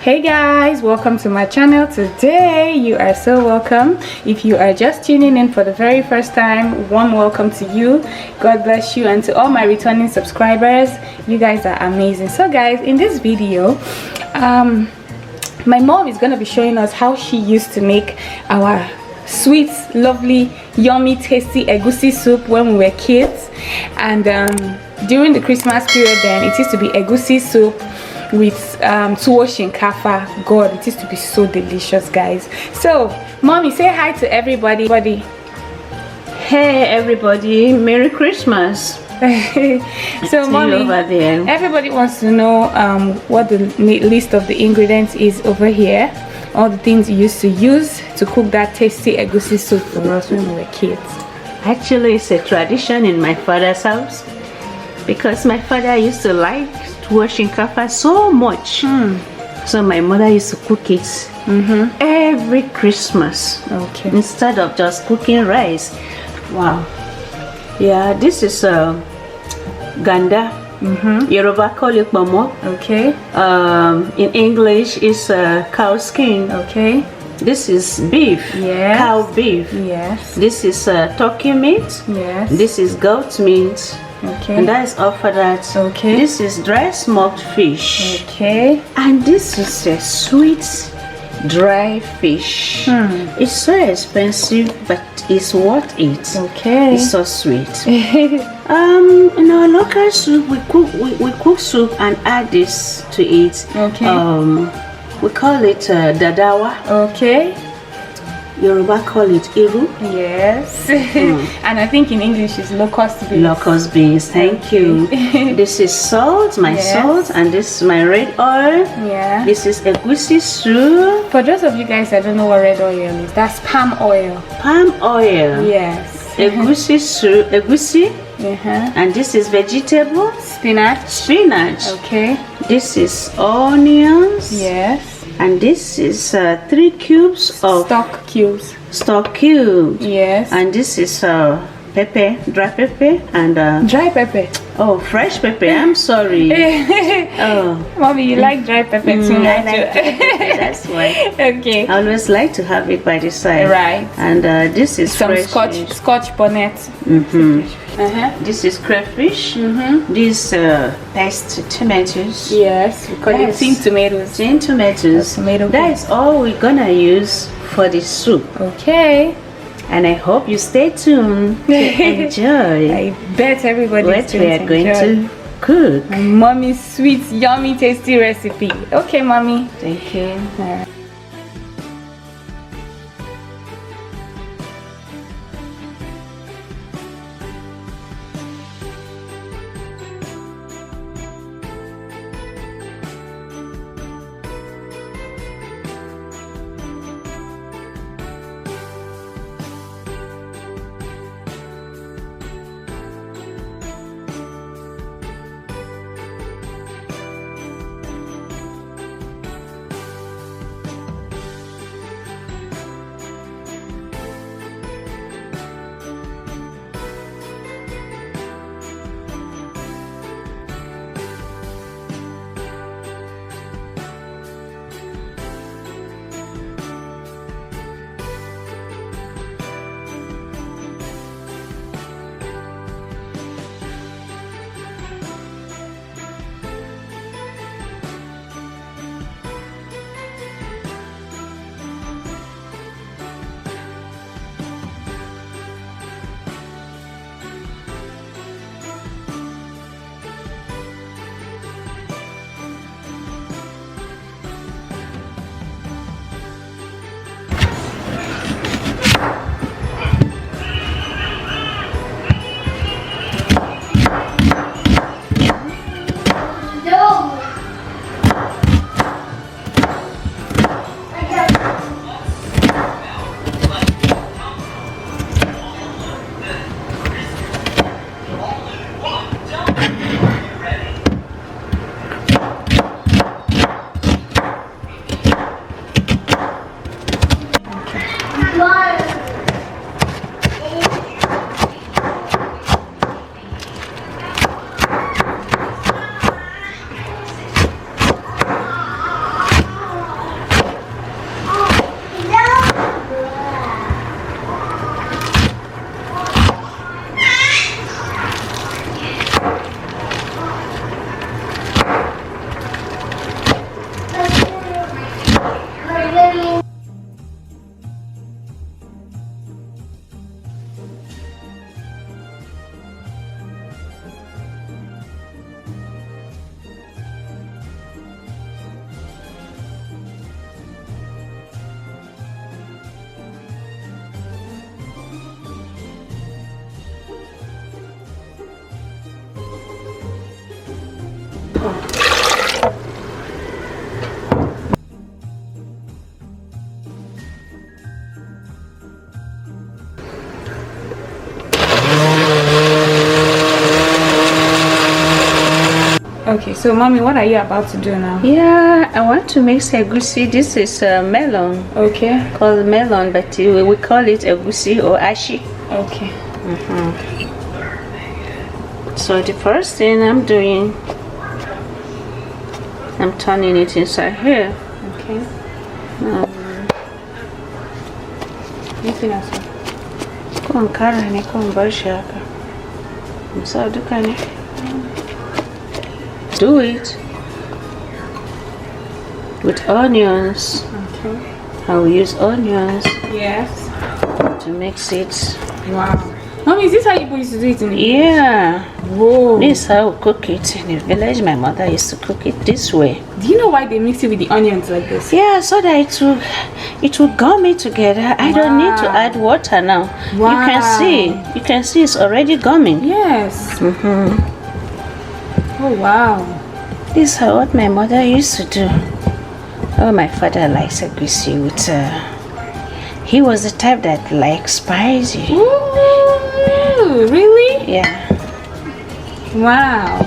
Hey guys, welcome to my channel. Today you are so welcome. If you are just tuning in for the very first time, warm welcome to you. God bless you, and to all my returning subscribers, you guys are amazing. So guys, in this video my mom is going to be showing us how she used to make our sweet, lovely, yummy, tasty egusi soup when we were kids. And during the Christmas period, then it used to be egusi soup with Tuwo Shinkafa. God, it used to be so delicious, guys. So mommy, say hi to everybody. Hey everybody, Merry Christmas. So mommy, over there, everybody wants to know what the list of the ingredients is over here, all the things you used to use to cook that tasty egusi soup for us when we were kids. Actually, it's a tradition in my father's house because my father used to like Tuwo Shinkafa so much. So my mother used to cook it every Christmas. Okay. Instead of just cooking rice. Wow. Yeah, this is ganda. Yoruba call it momo. Okay. In English, it's cow skin. Okay. This is beef. Yes. Cow beef. Yes. This is turkey meat. Yes. This is goat meat. Okay. And that is all for that. Okay. This is dry smoked fish. Okay. And this is a sweet dry fish. It's so expensive, but it's worth it. Okay. It's so sweet. In our local soup, we cook soup and add this to it. Okay. We call it dadawa. Okay. Yoruba call it iru. Yes. And I think in English it's locust beans. Locust beans, thank you. This is salt, my salt, and this is my red oil. Yeah. This is egusi soup. For those of you guys that don't know what red oil is, that's palm oil. Palm oil. Yes. Egusi soup, egusi. And this is vegetable. Spinach. Spinach. Okay. This is onions. Yes. And this is 3 cubes of stock cubes. Stock cubes. Yes. And this is pepper, dry pepper, and dry pepper. Oh, fresh pepper. I'm sorry. Oh, mommy, you like dry pepper too much. I like dry pepper, that's why. Okay. I always like to have it by the side. Right. And this is some fresh scotch bonnet. This is crayfish. This paste tomatoes. Yes, we call it tin tomatoes. Tin tomatoes. Tomato that is all we're gonna use for the soup. Okay. And I hope you stay tuned to enjoy. I bet everybody what we are going to cook. Mommy's sweet, yummy, tasty recipe. Okay, mommy. Thank you. All right. Okay, so mommy, what are you about to do now? Yeah, I want to mix egusi. This is melon. Okay. Called melon, but we call it egusi or ashi. Okay. So the first thing I'm doing, I'm turning it inside here. Okay. Anything else? Come carne, come barshaka. So do can do it with onions. Okay. I will use onions Yes. to mix it. Wow. Mommy, is this how you used to do it in the village? Yeah. Whoa. This is how we cook it in the village. My mother used to cook it this way. Do you know why they mix it with the onions like this? Yeah, so that it will gum it together. I don't need to add water now. Wow. You can see it's already gumming. Yes. Oh wow. This is what my mother used to do. Oh, my father likes egusi with he was the type that likes spicy. Ooh, really? Yeah. Wow.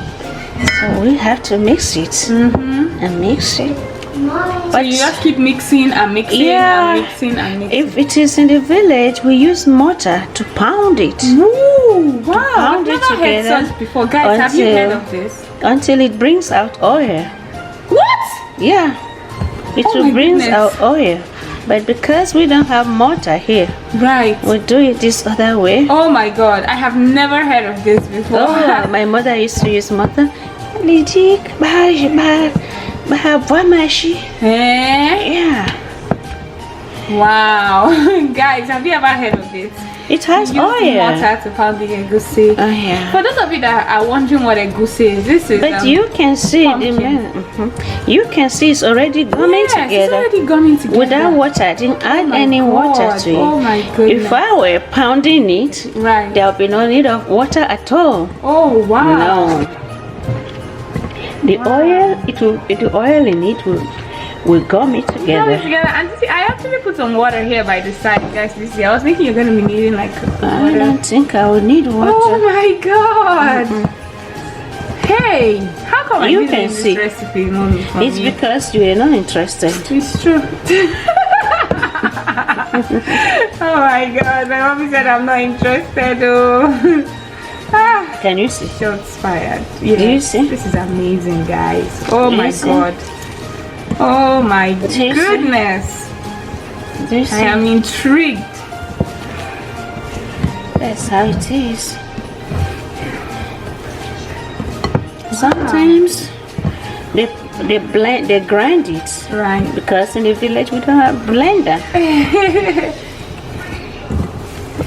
So we have to mix it and mix it. So you just keep mixing and mixing and mixing and mixing. If it is in the village, we use mortar to pound it. Ooh, wow. Pound I've it never heard together such before. Guys, have you heard of this? Until it brings out oil. What? Yeah. It will bring out oil. But because we don't have mortar here, right, we do it this other way. Oh my god, I have never heard of this before. Oh, my mother used to use mortar. Yeah. Wow. Guys, have you ever heard of this? It has oil. Mortar to pound the egusi. Oh yeah. For those of you that are wondering what egusi is, this is. But you can see you can see it's already gumming together. It's already gumming together. Without water, I didn't add any water to it. Oh my goodness. If I were pounding it, right, there would be no need of water at all. Oh wow. No. The oil, the oil in it will gum it together. And see, I actually put some water here by the side, guys. You see, I was thinking you're gonna be needing like water. I don't think I will need water. Oh my god! Hey, how come I didn't can this see recipe, mommy? It's because you are not interested. It's true. Oh my god, my mommy said I'm not interested. Oh. Can you see? Shots fired. Yeah. Do you see? This is amazing, guys. Oh my god. Oh my goodness. I am intrigued. That's how it is. Sometimes they grind it. Right. Because in the village we don't have blender.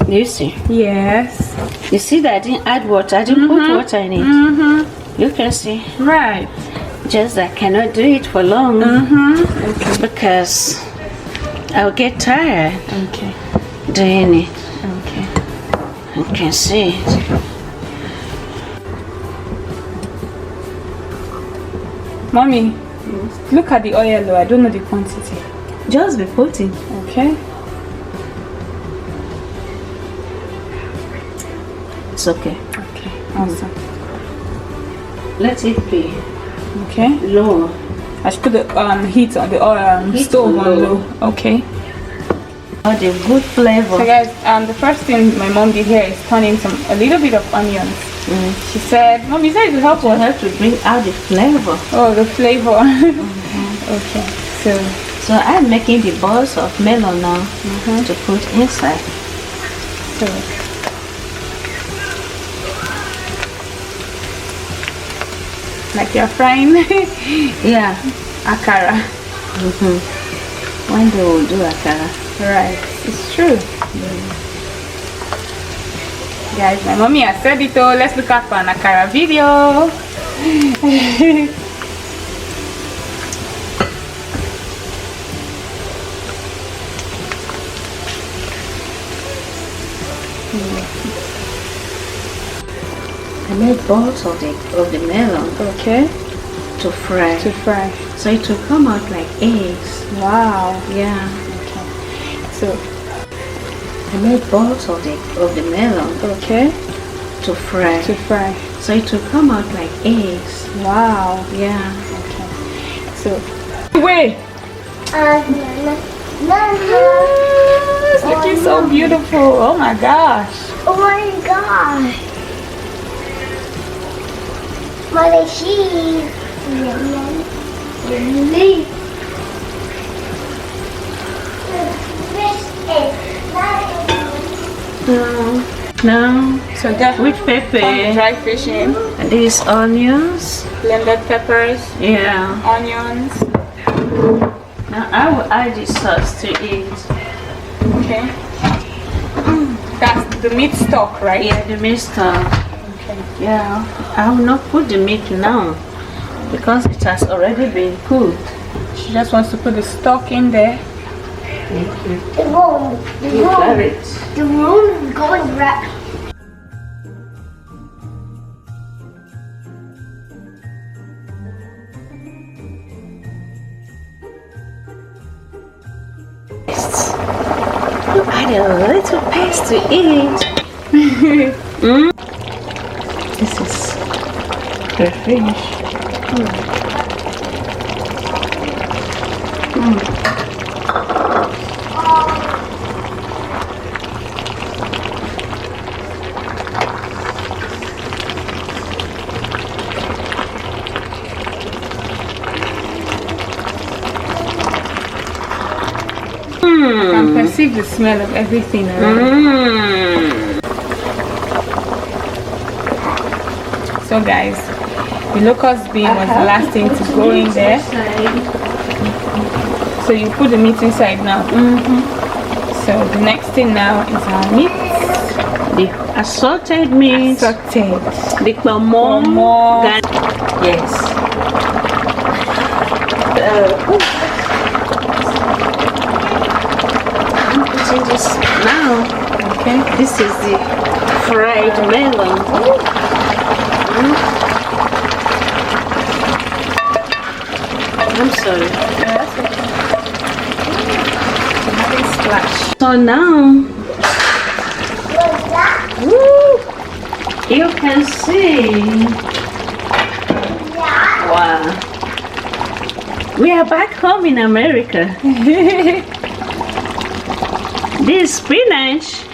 You see? Yes. You see that I didn't add water. I didn't put water in it. You can see. Right. Just I cannot do it for long. Okay. Because I'll get tired. Okay. Doing it. Okay. You can see it. Mommy, look at the oil though. I don't know the quantity. Just be putting. Okay. It's okay. Okay. Awesome. Let it be Okay. low. I should put the heat on the stove on low. Okay. For the good flavor. So guys, the first thing my mom did here is turn in a little bit of onions. She said, Mom, you said it will help us. have to bring out the flavor. Oh, the flavor. Okay. So I'm making the balls of melon now to put inside. So like you're frying Yeah. akara. One day we'll do akara. Right. It's true. Guys, my mommy has said it all. Let's look out for an akara video. I made balls of the melon. Okay. To fry. So it will come out like eggs. Wow. Yeah. Okay. So I made balls of the melon. okay. To fry. so it will come out like eggs. Wow. Yeah. Okay. So, wait. It's looking so beautiful. Oh my gosh. Oh my gosh. What is she? Really? No. So that With pepper. dry fish in, And these onions. blended peppers, Yeah. onions. Now I will add the sauce to it. Okay. That's the meat stock, right? Yeah, the meat stuff. Okay. Yeah. I will not put the meat now because it has already been cooked. She just wants to put the stock in there. Thank you. The room. The You got room. it. The room is going right. You add a little paste to it. This is the fish. I can perceive the smell of everything around. So guys, the locust bean was the last thing to go in there. So you put the meat inside now. So the next thing now is our meat. The assorted meat. Sauteed. The pamon. Pamon. Yes. I'm putting this now. Okay. This is the fried melon. I'm sorry. That's okay. Nothing splash. So now What's that? you can see. Yeah. Wow. We are back home in America. This spinach.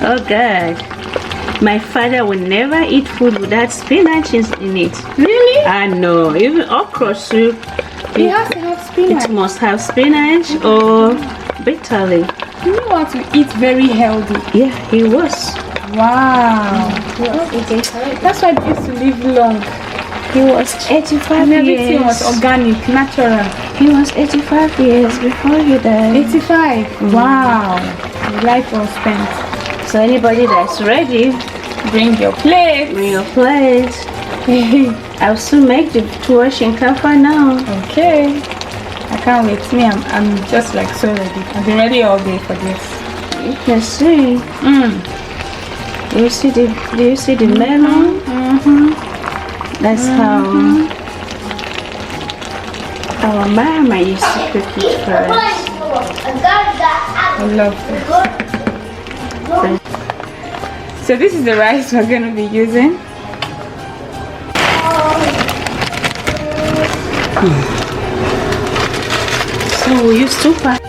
Oh God. My father will never eat food without spinach in it. Really? I know. Even okra soup. He has to have spinach. It must have spinach or bitter leaf. You know what to eat very healthy. Yeah, he was. Wow. That's why they used to live long. He was 85 And everything years. was organic, natural. He was 85 years before he died. 85. Wow. Life well spent. So anybody that's ready, Bring your plate. bring your plate. I'll soon make the Tuwo Shinkafa now. Okay. I can't wait. Me, I'm just like so ready. I've been ready all day for this. You can see. Do you see the melon? That's how our mama used to cook it for us. I love this. So this is the rice we're going to be using. So we use 2 parts.